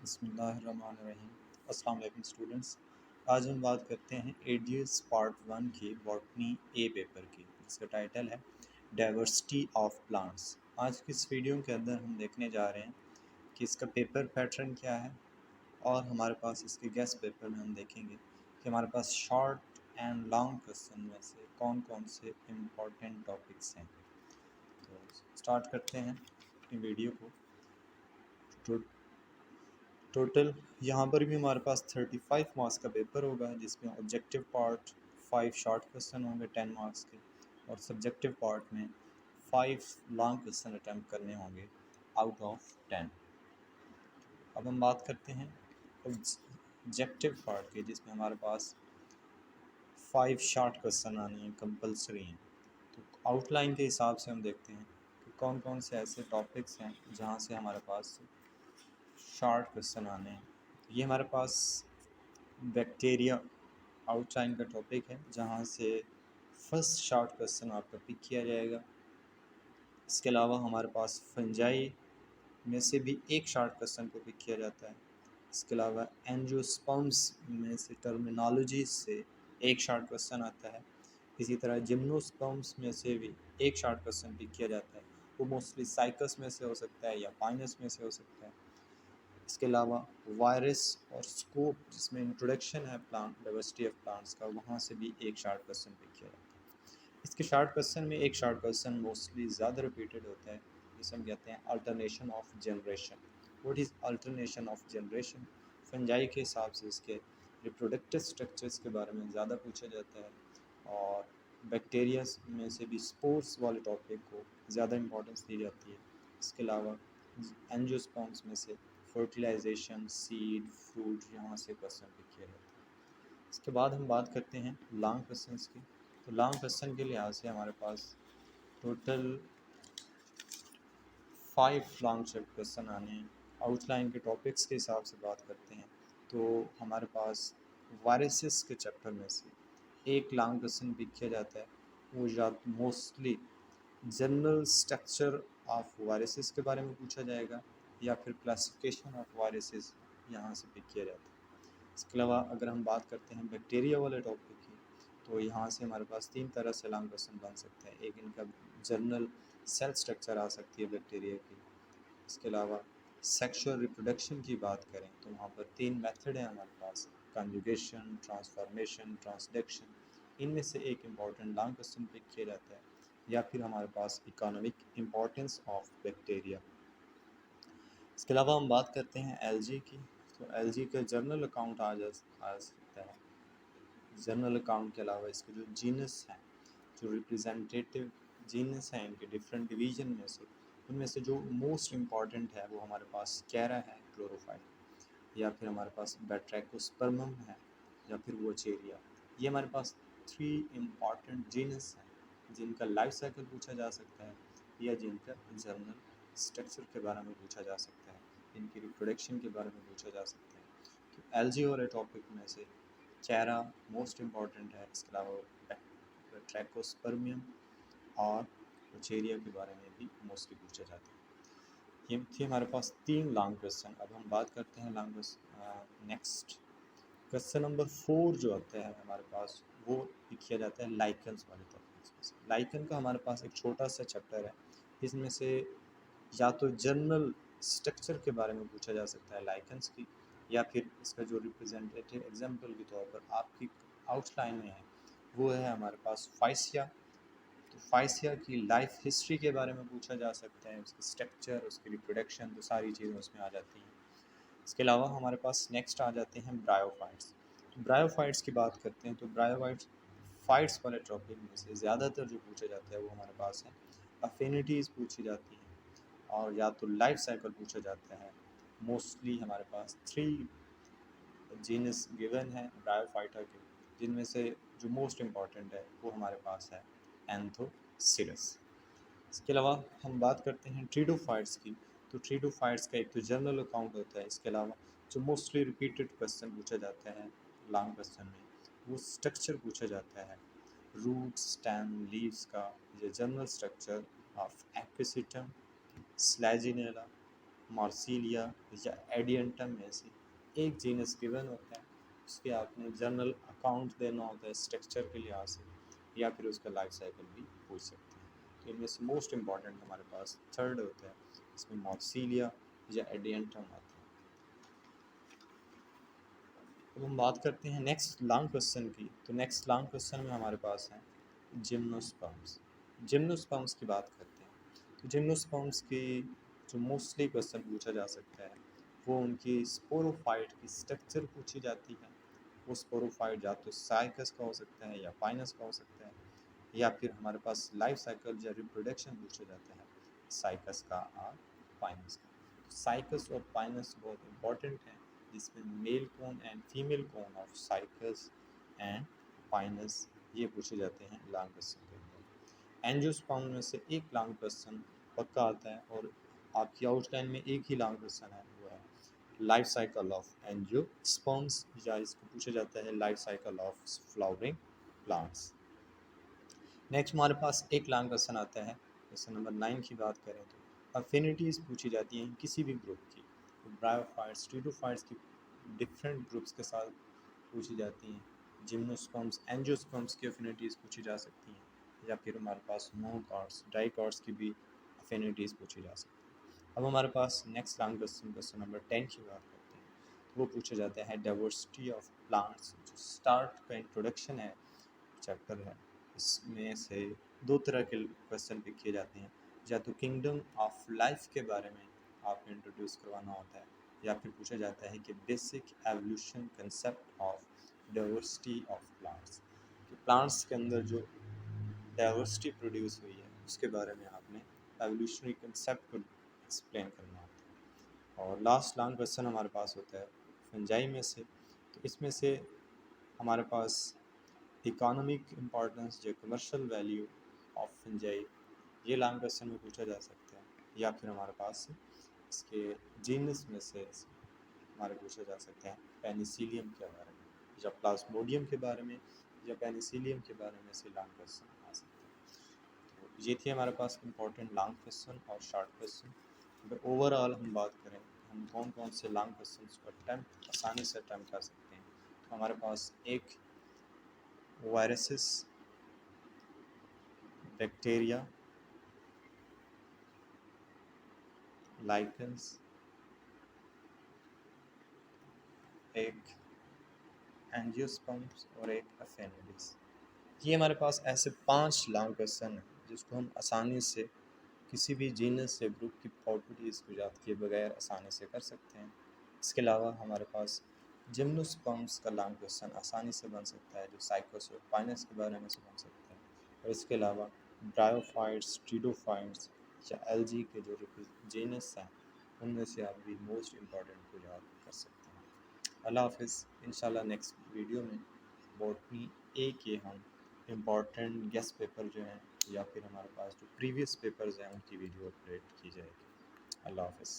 बिस्मिल्लाहिर्रहमानिर्रहीम। अस्सलाम वालेकुम स्टूडेंट्स। आज हम बात करते हैं एडियस पार्ट 1 की बॉटनी ए पेपर की, जिसका टाइटल है डाइवर्सिटी ऑफ प्लांट्स। आज की इस वीडियो के अंदर हम देखने जा रहे हैं कि इसका पेपर पैटर्न क्या है, और हमारे पास इसके गेस्ट पेपर में हम देखेंगे कि हमारे पास शॉर्ट एंड लॉन्ग क्वेश्चन में से कौन कौन से इम्पोर्टेंट टॉपिक्स हैं। तो स्टार्ट करते हैं अपनी वीडियो को। टोटल यहाँ पर भी हमारे पास 35 मार्क्स का पेपर होगा, जिसमें ऑब्जेक्टिव पार्ट 5 शॉर्ट क्वेश्चन होंगे 10 मार्क्स के, और सब्जेक्टिव पार्ट में 5 लॉन्ग क्वेश्चन अटैम्प्ट करने होंगे आउट ऑफ 10। अब हम बात करते हैं ऑब्जेक्टिव पार्ट की, जिसमें हमारे पास 5 शॉर्ट क्वेश्चन आने हैं, कंपलसरी हैं। तो आउटलाइन के हिसाब से हम देखते हैं कि कौन कौन से ऐसे टॉपिक्स हैं जहाँ से हमारे पास शॉर्ट क्वेश्चन आने हैं। ये हमारे पास बैक्टीरिया आउटलाइन का टॉपिक है, जहाँ से फर्स्ट शॉर्ट क्वेश्चन आपका पिक किया जाएगा। इसके अलावा हमारे पास फंजाई में से भी एक शॉर्ट क्वेश्चन को पिक किया जाता है। इसके अलावा एंजियोस्पर्म्स में से टर्मिनोलॉजी से एक शॉर्ट क्वेश्चन आता है। इसी तरह जिम्नोस्पर्म्स में से भी एक शॉर्ट क्वेश्चन पिक किया जाता है। वो मोस्टली साइकस में से हो सकता है या पाइनस में से हो सकता है। इसके अलावा वायरस और स्कोप, जिसमें इंट्रोडक्शन है प्लांट डाइवर्सिटी ऑफ प्लांट्स का, वहाँ से भी एक शॉर्ट क्वेश्चन पिक किया जाता है। इसके शॉर्ट क्वेश्चन में एक शॉर्ट क्वेश्चन मोस्टली ज़्यादा रिपीटेड होता है, जिसे हम कहते हैं alternation of generation. What is alternation of generation? Fungi के हिसाब से इसके रिप्रोडक्टिव स्ट्रक्चर्स के बारे में ज़्यादा पूछा जाता है, और बैक्टीरिया में से भी स्पोर्स वाले टॉपिक को ज़्यादा इंपॉर्टेंस दी जाती है। इसके अलावा एंजियोस्पर्म्स में से फर्टिलाइजेशन, सीड, फ्रूट, यहाँ से क्वेश्चन पिक किया जाता है। इसके बाद हम बात करते हैं लॉन्ग क्वेश्चंस की। तो लॉन्ग क्वेश्चन के लिहाज से हमारे पास टोटल 5 लॉन्ग क्वेश्चन आने हैं। आउटलाइन के टॉपिक्स के हिसाब से बात करते हैं तो हमारे पास वायरसेस के चैप्टर में से एक लॉन्ग क्वेश्चन पिक किया जाता है। वो या mostly general structure of viruses के बारे में पूछा जाएगा, या फिर क्लासिफिकेशन ऑफ वायरसेस यहाँ से पिक किया जाता है। इसके अलावा अगर हम बात करते हैं बैक्टीरिया वाले टॉपिक की, तो यहाँ से हमारे पास 3 तरह से लॉन्ग क्वेश्चन बन सकते हैं। एक इनका जनरल सेल स्ट्रक्चर आ सकती है बैक्टीरिया की। इसके अलावा सेक्सुअल रिप्रोडक्शन की बात करें तो वहाँ पर 3 मेथड है हमारे पास, कंजुगेशन, ट्रांसफॉर्मेशन, ट्रांसडक्शन। इनमें से एक इम्पॉर्टेंट लॉन्ग क्वेश्चन पिक किया जाता है। या फिर हमारे पास इकोनॉमिक इम्पोर्टेंस ऑफ बैक्टीरिया। इसके अलावा हम बात करते हैं एलजी की। तो एलजी का जर्नल अकाउंट आ सकता है। जर्नल अकाउंट के अलावा इसके जो जीनस हैं, जो रिप्रेजेंटेटिव जीनस हैं इनके डिफरेंट डिवीजन में से, उनमें से जो मोस्ट इम्पॉर्टेंट है वो हमारे पास कैरा है, क्लोरोफाइट, या फिर हमारे पास बैट्रैकोस्पर्मम है, या फिर वोचेरिया। ये हमारे पास 3 इम्पॉर्टेंट जीनस हैं जिनका लाइफ साइकिल पूछा जा सकता है, या जिनका जर्नल स्ट्रक्चर के बारे में पूछा जा सकता है, इनकी रिप्रोडक्शन के बारे में पूछा जा सकता है। तो एलजी और टॉपिक में से चेहरा मोस्ट इम्पॉर्टेंट है। इसके अलावा ट्रैकोस्पर्मियम और वोचेरिया के बारे में भी मोस्टली पूछा जाता है। ये थी हमारे पास 3 लॉन्ग क्वेश्चन। अब हम बात करते हैं लॉन्ग नेक्स्ट क्वेश्चन नंबर 4 जो आता है हमारे पास, वो किया जाता है लाइकन्स वाले टॉपिक्स में से। लाइकन का हमारे पास एक छोटा सा चैप्टर है, इसमें से या तो जनरल स्ट्रक्चर के बारे में पूछा जा सकता है लाइकन्स की, या फिर इसका जो रिप्रेजेंटेटिव एग्जाम्पल के तौर पर आपकी आउटलाइन में है वो है हमारे पास फाइसिया। तो फाइसिया की लाइफ हिस्ट्री के बारे में पूछा जा सकता है, उसकी स्ट्रक्चर, उसकी रिप्रोडक्शन, तो सारी चीज़ें उसमें आ जाती हैं। इसके अलावा हमारे पास नेक्स्ट आ जाते हैं ब्रायोफाइट्स। ब्रायोफाइट्स की बात करते हैं तो ब्रायोफाइट्स फाइट्स वाले टॉपिक में से ज़्यादातर जो पूछा जाता है वो हमारे पास है अफिनिटीज़ पूछी जाती हैं, और या तो लाइफ साइकिल पूछा जाता है। मोस्टली हमारे पास 3 जीनस गिवन है ब्रायोफाइटा के, जिनमें से जो मोस्ट इम्पॉर्टेंट है वो हमारे पास है एंथोसिरस। इसके अलावा हम बात करते हैं ट्रीडोफाइट्स की। तो ट्रीडोफाइट्स का एक तो जनरल अकाउंट होता है। इसके अलावा जो मोस्टली रिपीटेड क्वेश्चन पूछा जाता है लॉन्ग क्वेश्चन में, वो स्ट्रक्चर पूछा जाता है, रूट, स्टेम, लीव्स का, ये जनरल स्ट्रक्चर ऑफ एपिसिटम, स्लैजिनेला, मार्सिलिया या एडियंटम में से एक जीनस गिवन होता है, उसके आपने जनरल अकाउंट देना होता है स्ट्रक्चर के लिहाज से, या फिर उसका लाइफ साइकिल भी पूछ सकते हैं। तो इनमें से मोस्ट इम्पॉर्टेंट हमारे पास थर्ड होता है, इसमें मार्सिलिया या एडियंटम आता है। अब हम बात करते हैं नेक्स्ट लॉन्ग क्वेश्चन की। तो नेक्स्ट लॉन्ग क्वेश्चन में हमारे पास है जिम्नोस्पर्म्स। जिम्नोस्पर्म्स की बात करते हैं। तो जिम्नोस्पर्म्स की जो मोस्टली क्वेश्चन पूछा जा सकता है वो उनकी स्पोरोफाइट की स्ट्रक्चर पूछी जाती है। वो स्पोरोफाइट या तो साइकस का हो सकता है या पाइनस का हो सकता है, या फिर हमारे पास लाइफ साइकिल या रिप्रोडक्शन पूछा जाता है साइकस का और पाइनस का। साइकस और पाइनस बहुत इंपॉर्टेंट हैं, जिसमें male cone and female cone of cycas and Pinus ये पूछे जाते हैं लॉन्ग क्वेश्चन के अंदर। एंजियोस्पर्म में से एक लॉन्ग क्वेश्चन पक्का आता है और आपकी आउटलाइन में एक ही लॉन्ग क्वेश्चन है, वो है लाइफ साइकिल ऑफ एंजियोस्पर्म्स, या इसको पूछा जाता है life cycle of flowering plants. Next हमारे पास एक लॉन्ग क्वेश्चन आता है, क्वेश्चन नंबर 9 की बात करें तो अफिनिटीज़ पूछी जाती हैं किसी भी ग्रुप की। तो ब्रायोफाइट्स स्टीरोफाइट्स की डिफरेंट ग्रुप्स के साथ पूछी जाती हैं। जिम्नोस्पर्म्स एंजियोस्पर्म्स की अफिनिटीज़ पूछी जा सकती हैं, या फिर हमारे पास मोनोकॉट्स डाइकॉट्स की भी अफिनिटीज़ पूछी जा सकती हैं। अब हमारे पास next long question question number 10 की बात करते हैं, तो वो पूछा जाता है डाइवर्सिटी ऑफ प्लांट्स। जो स्टार्ट का इंट्रोडक्शन है चैप्टर है, इसमें से दो तरह के क्वेश्चन पिक किए जाते हैं, या तो किंगडम ऑफ लाइफ के बारे में आपको इंट्रोड्यूस करवाना होता है, या फिर पूछा जाता है कि basic evolution concept of diversity of plants, कि प्लांट्स के अंदर जो डाइवर्सिटी प्रोड्यूस हुई है उसके बारे में आपने एवोल्यूशनरी कंसेप्ट को एक्सप्लेन करना होता है। और लास्ट लॉन्ग क्वेश्चन हमारे पास होता है फंजाई में से। तो इसमें से हमारे पास इकोनॉमिक इम्पोर्टेंस या कमर्शियल वैल्यू ऑफ फंजाई ये लॉन्ग क्वेश्चन में पूछा जा सकता है, या फिर हमारे पास इसके जीनस में से हमारे पूछा जा सकता है पेनिसिलियम के बारे में, या प्लाज्मोडियम के बारे में, या पेनिसिलियम के बारे में से लॉन्ग क्वेश्चन आ सकते हैं। तो ये थी हमारे पास इंपॉर्टेंट लॉन्ग क्वेश्चन और शॉर्ट क्वेश्चन। अगर ओवरऑल हम बात करें हम कौन कौन से लॉन्ग क्वेश्चन को अटैम्प्ट आसानी से अटैम्प्ट कर सकते हैं, तो हमारे पास एक वायरसेस, बैक्टीरिया, लाइकेंस, एक एंजियोस्पर्म्स और एक अफेनिडीज। ये हमारे पास ऐसे 5 लॉन्ग क्वेश्चन हैं जिसको हम आसानी से किसी भी जीनस या ग्रुप की प्रॉपर्टीज़ को याद किए बगैर आसानी से कर सकते हैं। इसके अलावा हमारे पास जिम्नोस्पर्म्स का लॉन्ग क्वेश्चन आसानी से बन सकता है, जो साइकोस और पाइनस के बारे में से बन सकता है। और इसके अलावा ब्रायोफाइट्स, ट्रीडोफाइट्स या एल्गी के जो जीनस हैं उनमें से आप भी मोस्ट इम्पॉर्टेंट को याद कर सकते हैं। अल्लाह हाफिज़। इंशाल्लाह नेक्स्ट वीडियो में बॉटनी ए के हम इम्पॉर्टेंट गेस्ट पेपर जो हैं या फिर हमारे पास जो प्रीवियस पेपर्स हैं उनकी वीडियो अपलोड की जाएगी। अल्लाह हाफिज़।